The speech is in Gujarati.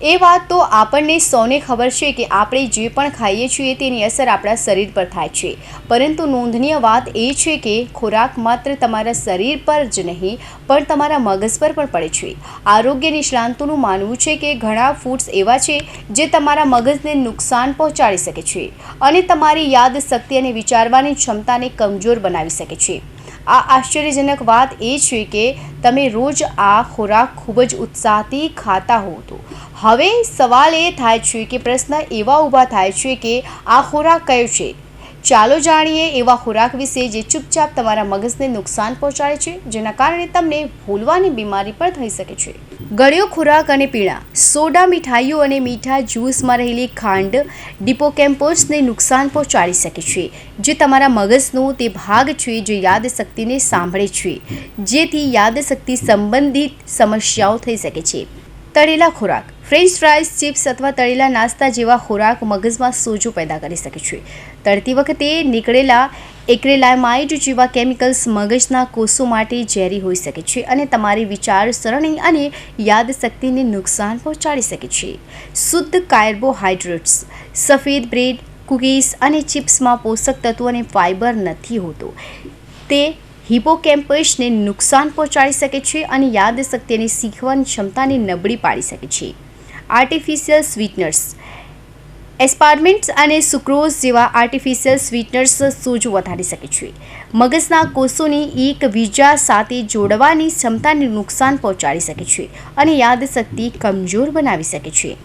એ વાત તો આપણને સૌને ખબર છે કે આપણે જે પણ ખાઈએ છીએ તેની અસર આપણા શરીર પર થાય છે, પરંતુ નોંધનીય વાત એ છે કે ખોરાક માત્ર તમારા શરીર પર જ નહીં પણ તમારા મગજ પર પણ પડે છે. આરોગ્ય નિષ્ણાતોનું માનવું છે કે ઘણા ફૂડ્સ એવા છે જે તમારા મગજને નુકસાન પહોંચાડી શકે છે અને તમારી યાદશક્તિ અને વિચારવાની ક્ષમતાને કમજોર બનાવી શકે છે. આ આશ્ચર્યજનક વાત એ છે કે તમે રોજ આ ખોરાક ખૂબ જ ઉત્સાહથી ખાતા હો તો હવે સવાલ એ થાય છે કે પ્રશ્ન એવા ઊભા થાય છે કે આ ખોરાક કયો છે. ચાલો જાણીએ એવા ખોરાક વિશે જે ચૂપચાપ તમારા મગજને નુકસાન પહોંચાડે છે, જેના કારણે તમને ભૂલવાની બીમારી પણ થઈ શકે છે. ગળ્યો ખોરાક અને પીણા. સોડા, મીઠાઈઓ અને મીઠા જ્યુસમાં રહેલી ખાંડ હિપ્પોકેમ્પસને નુકસાન પહોંચાડી શકે છે, જે તમારા મગજનો તે ભાગ છે જે યાદશક્તિને સાંભળે છે, જેથી યાદશક્તિ સંબંધિત સમસ્યાઓ થઈ શકે છે. તળેલા ખોરાક. ફ્રેન્ચ ફ્રાઈઝ, ચિપ્સ અથવા તળેલા નાસ્તા જેવા ખોરાક મગજમાં સોજો પેદા કરી શકે છે. તળતી વખતે નીકળેલા એક્રેલામાઇડ જેવા કેમિકલ્સ મગજના કોષો માટે ઝેરી હોઈ શકે છે અને તમારી વિચારસરણી અને યાદશક્તિને નુકસાન પહોંચાડી શકે છે. શુદ્ધ કાર્બોહાઈડ્રેટ્સ. સફેદ બ્રેડ, કૂકીઝ અને ચિપ્સમાં પોષક તત્વો અને ફાઇબર નથી હોતો. તે હિપ્પોકેમ્પસને નુકસાન પહોંચાડી શકે છે અને યાદશક્તિ અને શીખવાની ક્ષમતાને નબળી પાડી શકે છે. Artificial sweeteners. એસ્પાર્ટમેન્ટ્સ અને સુક્રોઝ જેવા આર્ટિફિશિયલ સ્વીટનર્સ સોજો વધારી શકે છે, મગજના કોષોની એકબીજા સાથે જોડવાની ક્ષમતાને નુકસાન પહોંચાડી શકે છે અને યાદશક્તિ કમજોર બનાવી શકે છે.